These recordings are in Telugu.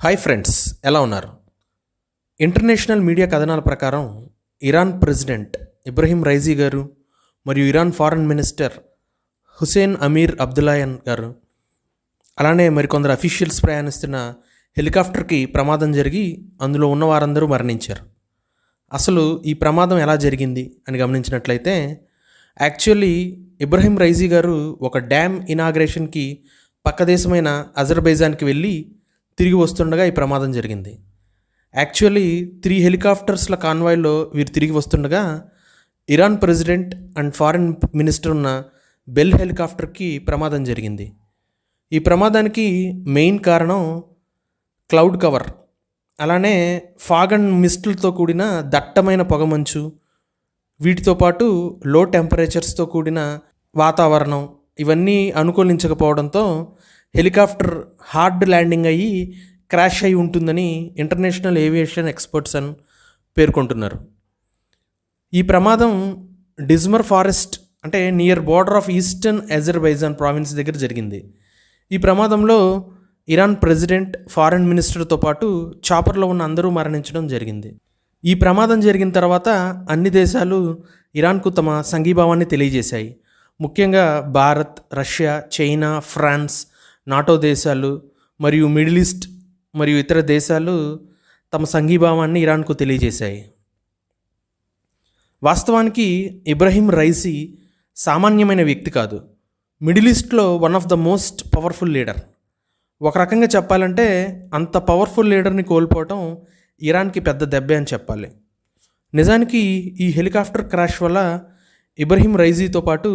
హాయ్ ఫ్రెండ్స్, ఎలా ఉన్నారు? ఇంటర్నేషనల్ మీడియా కథనాల ప్రకారం ఇరాన్ ప్రెసిడెంట్ ఇబ్రహీం రైజీ గారు మరియు Iran foreign minister Hossein Amir Abdollahian గారు అలానే మరికొందరు అఫీషియల్స్ ప్రయాణిస్తున్న హెలికాప్టర్కి ప్రమాదం జరిగి అందులో ఉన్న వారందరూ మరణించారు. అసలు ఈ ప్రమాదం ఎలా జరిగింది అని గమనించినట్లయితే యాక్చువల్లీ ఇబ్రహీం రైజీ గారు ఒక డ్యామ్ ఇనాగ్రేషన్కి పక్క దేశమైన అజర్బైజాన్కి వెళ్ళి తిరిగి వస్తుండగా ఈ ప్రమాదం జరిగింది. యాక్చువల్లీ 3 హెలికాప్టర్స్ల కాన్వాయ్లో వీరు తిరిగి వస్తుండగా Iran president and foreign minister ఉన్న బెల్ హెలికాప్టర్కి ప్రమాదం జరిగింది. ఈ ప్రమాదానికి మెయిన్ కారణం క్లౌడ్ కవర్, అలానే ఫాగ్ అండ్ మిస్టులతో కూడిన దట్టమైన పొగమంచు, వీటితో పాటు లో టెంపరేచర్స్తో కూడిన వాతావరణం ఇవన్నీ అనుకూలించకపోవడంతో హెలికాప్టర్ హార్డ్ ల్యాండింగ్ అయ్యి క్రాష్ అయి ఉంటుందని ఇంటర్నేషనల్ ఏవియేషన్ ఎక్స్పర్ట్స్ అని పేర్కొంటున్నారు. ఈ ప్రమాదం డిజ్మర్ ఫారెస్ట్ అంటే near border of eastern Azerbaijan province దగ్గర జరిగింది. ఈ ప్రమాదంలో ఇరాన్ ప్రెసిడెంట్, ఫారెన్ మినిస్టర్తో పాటు చాపర్లో ఉన్న అందరూ మరణించడం జరిగింది. ఈ ప్రమాదం జరిగిన తర్వాత అన్ని దేశాలు ఇరాన్కు తమ సంఘీభావాన్ని తెలియజేశాయి. ముఖ్యంగా Bharat, Russia, China, France, NATO దేశాలు మరియు మిడిల్ ఈస్ట్ మరియు ఇతర దేశాలు తమ సంఘీభావాన్ని ఇరాన్కు తెలియజేశాయి. వాస్తవానికి ఇబ్రహీం రైసీ సామాన్యమైన వ్యక్తి కాదు. మిడిల్ ఈస్ట్లో one of the most powerful leader. ఒక రకంగా చెప్పాలంటే అంత పవర్ఫుల్ లీడర్ని కోల్పోవటం ఇరాన్కి పెద్ద దెబ్బే అని చెప్పాలి. నిజానికి ఈ హెలికాప్టర్ క్రాష్ వల్ల ఇబ్రహీం రైజీతో పాటు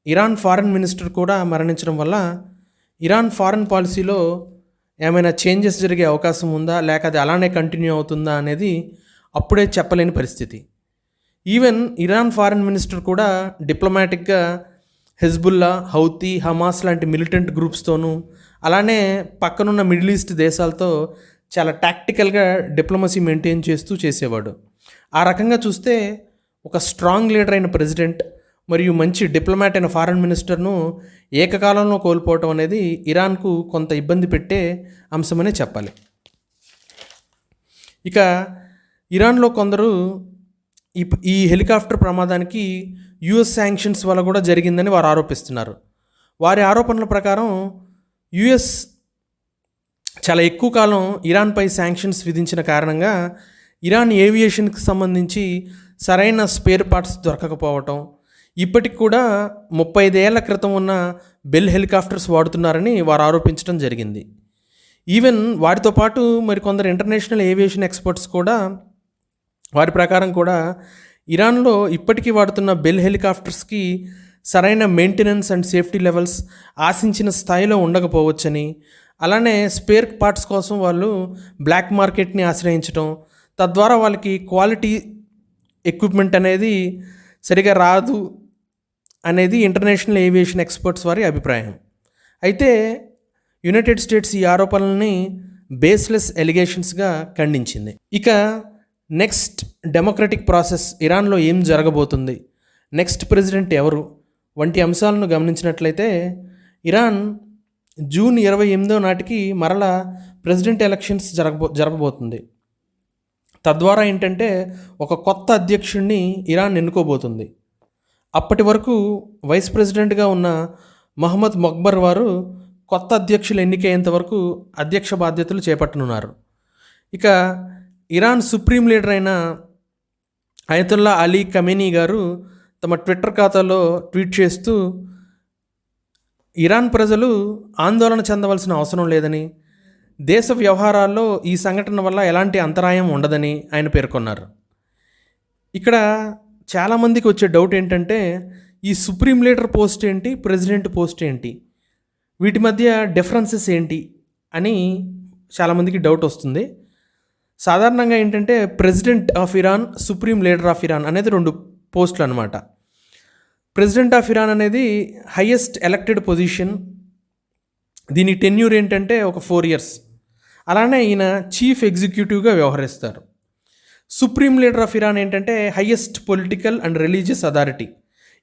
ఇరాన్ ఫారెన్ మినిస్టర్ కూడా మరణించడం వల్ల ఇరాన్ ఫారెన్ పాలసీలో ఏమైనా చేంజెస్ జరిగే అవకాశం ఉందా, లేక అది అలానే కంటిన్యూ అవుతుందా అనేది అప్పుడే చెప్పలేని పరిస్థితి. ఈవెన్ ఇరాన్ ఫారెన్ మినిస్టర్ కూడా డిప్లొమాటిక్గా హెజ్బుల్లా, హౌతీ, హమాస్ లాంటి మిలిటెంట్ గ్రూప్స్తోనూ అలానే పక్కనున్న మిడిల్ ఈస్ట్ దేశాలతో చాలా టాక్టికల్గా డిప్లొమసీ మెయింటైన్ చేస్తూ చేసేవాడు. ఆ రకంగా చూస్తే ఒక స్ట్రాంగ్ లీడర్ అయిన ప్రెసిడెంట్ మరియు మంచి డిప్లొమాట్ అయిన ఫారెన్ మినిస్టర్ను ఏకకాలంలో కోల్పోవటం అనేది ఇరాన్కు కొంత ఇబ్బంది పెట్టే అంశమనే చెప్పాలి. ఇక ఇరాన్లో కొందరు ఈ హెలికాప్టర్ ప్రమాదానికి యుఎస్ శాంక్షన్స్ వల్ల కూడా జరిగిందని వారు ఆరోపిస్తున్నారు. వారి ఆరోపణల ప్రకారం యుఎస్ చాలా ఎక్కువ కాలం ఇరాన్పై శాంక్షన్స్ విధించిన కారణంగా ఇరాన్ ఏవియేషన్కి సంబంధించి సరైన స్పేర్ పార్ట్స్ దొరకకపోవటం, ఇప్పటికి కూడా 35 ఏళ్ల క్రితం ఉన్న బెల్ హెలికాప్టర్స్ వాడుతున్నారని వారు ఆరోపించడం జరిగింది. ఈవెన్ వాటితో పాటు మరికొందరు ఇంటర్నేషనల్ ఏవియేషన్ ఎక్స్పర్ట్స్ కూడా వారి ప్రకారం కూడా ఇరాన్లో ఇప్పటికీ వాడుతున్న బెల్ హెలికాప్టర్స్కి సరైన మెయింటెనెన్స్ అండ్ సేఫ్టీ లెవెల్స్ ఆశించిన స్థాయిలో ఉండకపోవచ్చని, అలానే స్పేర్ పార్ట్స్ కోసం వాళ్ళు బ్లాక్ మార్కెట్ని ఆశ్రయించడం, తద్వారా వాళ్ళకి క్వాలిటీ ఎక్విప్మెంట్ అనేది సరిగా రాదు అనేది ఇంటర్నేషనల్ ఏవియేషన్ ఎక్స్పర్ట్స్ వారి అభిప్రాయం. అయితే యునైటెడ్ స్టేట్స్ ఈ ఆరోపణలని బేస్లెస్ ఎలిగేషన్స్గా ఖండించింది. ఇక నెక్స్ట్ డెమోక్రటిక్ ప్రాసెస్ ఇరాన్లో ఏం జరగబోతుంది, నెక్స్ట్ ప్రెసిడెంట్ ఎవరు వంటి అంశాలను గమనించినట్లయితే ఇరాన్ జూన్ 28వ నాటికి మరలా ప్రెసిడెంట్ ఎలక్షన్స్ జరగబోతుంది. తద్వారా ఏంటంటే ఒక కొత్త అధ్యక్షుడిని ఇరాన్ ఎన్నుకోబోతుంది. అప్పటి వరకు వైస్ ప్రెసిడెంట్గా ఉన్న మహమ్మద్ మొక్బర్ వారు కొత్త అధ్యక్షులు ఎన్నికయ్యేంత వరకు అధ్యక్ష బాధ్యతలు చేపట్టనున్నారు. ఇక ఇరాన్ సుప్రీం లీడర్ అయిన అయతుల్లా అలీ ఖమేనీ గారు తమ ట్విట్టర్ ఖాతాలో ట్వీట్ చేస్తూ ఇరాన్ ప్రజలు ఆందోళన చెందవలసిన అవసరం లేదని, దేశ వ్యవహారాల్లో ఈ సంఘటన వల్ల ఎలాంటి అంతరాయం ఉండదని ఆయన పేర్కొన్నారు. ఇక్కడ చాలామందికి వచ్చే డౌట్ ఏంటంటే ఈ సుప్రీం లీడర్ పోస్ట్ ఏంటి, ప్రెసిడెంట్ పోస్ట్ ఏంటి, వీటి మధ్య డిఫరెన్సెస్ ఏంటి అని చాలామందికి డౌట్ వస్తుంది. సాధారణంగా ఏంటంటే president of Iran, supreme leader of Iran అనేది 2 పోస్టులు అనమాట. ప్రెసిడెంట్ ఆఫ్ ఇరాన్ అనేది హైయెస్ట్ ఎలక్టెడ్ పొజిషన్. దీని టెన్యూర్ ఏంటంటే ఒక 4 years. అలానే ఈయన చీఫ్ ఎగ్జిక్యూటివ్గా వ్యవహరిస్తారు. సుప్రీం లీడర్ ఆఫ్ ఇరాన్ ఏంటంటే highest political and religious authority.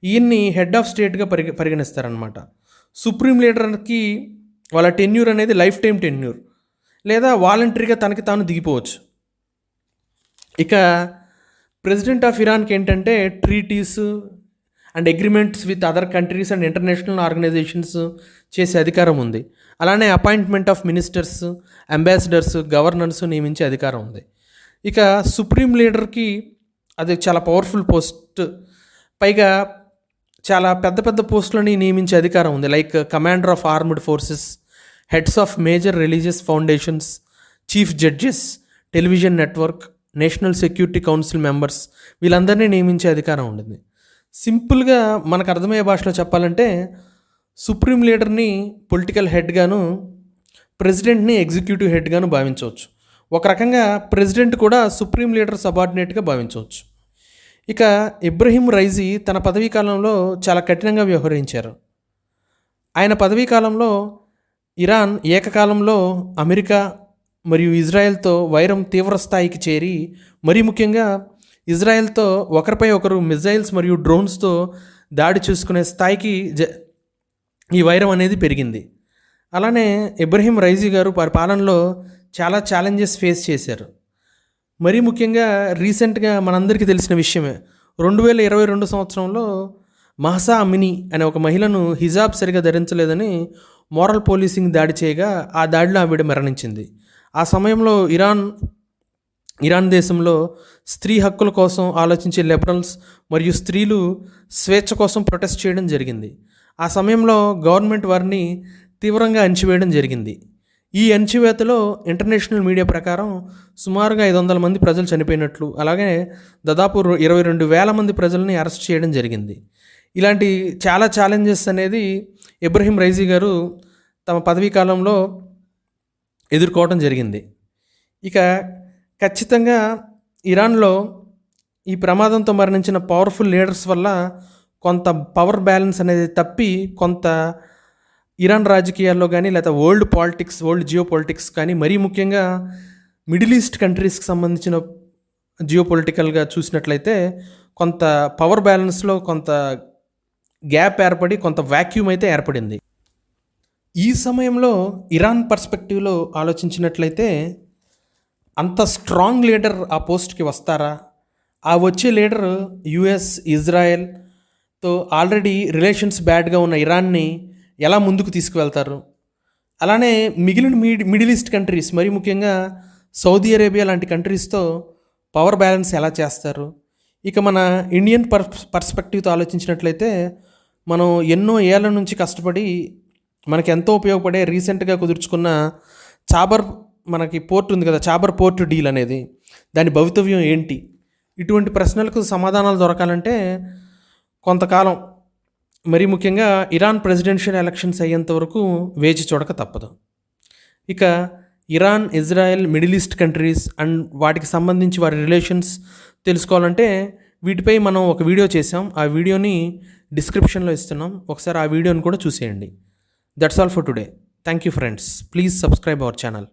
ఈయన్ని హెడ్ ఆఫ్ స్టేట్గా పరిగణిస్తారనమాట. సుప్రీం లీడర్కి వాళ్ళ టెన్యూర్ అనేది లైఫ్ టైం టెన్యూర్. లేదా వాలంటరీగా తనకి తాను దిగిపోవచ్చు. ఇక ప్రెసిడెంట్ ఆఫ్ ఇరాన్కి ఏంటంటే treaties and agreements with other countries and international organizations చేసే అధికారం ఉంది. అలానే appointment of ministers, ambassadors, governors నియమించే అధికారం ఉంది. ఇక సుప్రీం లీడర్కి అది చాలా పవర్ఫుల్ పోస్ట్, పైగా చాలా పెద్ద పెద్ద పోస్టులని నియమించే అధికారం ఉంది. Like commander of armed forces, heads of major religious foundations, chief judges, television network, national security council members, వీళ్ళందరినీ నియమించే అధికారం ఉంటుంది. సింపుల్గా మనకు అర్థమయ్యే భాషలో చెప్పాలంటే సుప్రీం లీడర్ని పొలిటికల్ హెడ్గాను, ప్రెసిడెంట్ని ఎగ్జిక్యూటివ్ హెడ్గాను భావించవచ్చు. ఒక రకంగా ప్రెసిడెంట్ కూడా సుప్రీం లీడర్ సబార్డినేట్గా భావించవచ్చు. ఇక ఇబ్రహీం రైజీ తన పదవీ కాలంలో చాలా కఠినంగా వ్యవహరించారు. ఆయన పదవీ కాలంలో ఇరాన్ ఏకకాలంలో అమెరికా మరియు ఇజ్రాయెల్తో వైరం తీవ్ర స్థాయికి చేరి, మరీ ముఖ్యంగా ఇజ్రాయెల్తో ఒకరిపై ఒకరు మిజైల్స్ మరియు డ్రోన్స్తో దాడి చేసుకునే స్థాయికి ఈ వైరం అనేది పెరిగింది. అలానే ఇబ్రహీం రైజీ గారు వారి పాలనలో చాలా ఛాలెంజెస్ ఫేస్ చేశారు. మరీ ముఖ్యంగా రీసెంట్గా మనందరికీ తెలిసిన విషయమే, 2022 సంవత్సరంలో మహసా అమినీ అనే ఒక మహిళను హిజాబ్ సరిగా ధరించలేదని మోరల్ పోలీసింగ్ దాడి చేయగా ఆ దాడిలో ఆవిడ మరణించింది. ఆ సమయంలో ఇరాన్ దేశంలో స్త్రీ హక్కుల కోసం ఆలోచించే లిబరల్స్ మరియు స్త్రీలు స్వేచ్ఛ కోసం ప్రొటెస్ట్ చేయడం జరిగింది. ఆ సమయంలో గవర్నమెంట్ వారిని తీవ్రంగా అణచివేయడం జరిగింది. ఈ అణచివేతలో ఇంటర్నేషనల్ మీడియా ప్రకారం సుమారుగా 500 మంది ప్రజలు చనిపోయినట్లు, అలాగే దాదాపు 22,000 మంది ప్రజల్ని అరెస్ట్ చేయడం జరిగింది. ఇలాంటి చాలా ఛాలెంజెస్ అనేది ఇబ్రహీం రైజీ గారు తమ పదవీ కాలంలో ఎదుర్కోవడం జరిగింది. ఇక ఖచ్చితంగా ఇరాన్లో ఈ ప్రమాదంతో మరణించిన పవర్ఫుల్ లీడర్స్ వల్ల కొంత పవర్ బ్యాలెన్స్ అనేది తప్పి, కొంత ఇరాన్ రాజకీయాల్లో కానీ లేదా వరల్డ్ జియో పాలిటిక్స్ కానీ, మరీ ముఖ్యంగా మిడిల్ ఈస్ట్ కంట్రీస్కి సంబంధించిన జియో పొలిటికల్గా చూసినట్లయితే కొంత పవర్ బ్యాలెన్స్లో కొంత గ్యాప్ ఏర్పడి, కొంత వాక్యూమ్ అయితే ఏర్పడింది. ఈ సమయంలో ఇరాన్ పర్స్పెక్టివ్లో ఆలోచించినట్లయితే అంత స్ట్రాంగ్ లీడర్ ఆ పోస్ట్కి వస్తారా? ఆ వచ్చే లీడర్ యుఎస్, ఇజ్రాయెల్తో ఆల్రెడీ రిలేషన్స్ బ్యాడ్గా ఉన్న ఇరాన్ని ఎలా ముందుకు తీసుకువెళ్తారు? అలానే మిగిలిన మిడిల్ ఈస్ట్ కంట్రీస్, మరి ముఖ్యంగా సౌదీ అరేబియా లాంటి కంట్రీస్తో పవర్ బ్యాలెన్స్ ఎలా చేస్తారు? ఇక మన ఇండియన్ పర్స్పెక్టివ్తో ఆలోచించినట్లయితే మనం ఎన్నో ఏళ్ళ నుంచి కష్టపడి మనకి ఎంతో ఉపయోగపడే రీసెంట్గా కుదుర్చుకున్న మనకి పోర్ట్ ఉంది కదా, చాబర్ పోర్ట్ డీల్ అనేది, దాని భవితవ్యం ఏంటి? ఇటువంటి ప్రశ్నలకు సమాధానాలు దొరకాలంటే కొంతకాలం, మరీ ముఖ్యంగా ఇరాన్ ప్రెసిడెన్షియల్ ఎలక్షన్స్ అయ్యేంత వరకు వేచి చూడక తప్పదు. ఇక Iran, Israel, middle east countries and వాటికి సంబంధించి వారి రిలేషన్స్ తెలుసుకోవాలంటే వీటిపై మనం ఒక వీడియో చేసాం. ఆ వీడియోని డిస్క్రిప్షన్లో ఇస్తున్నాం, ఒకసారి ఆ వీడియోని కూడా చూసేయండి. That's all for today. Thank you friends. Please subscribe our channel.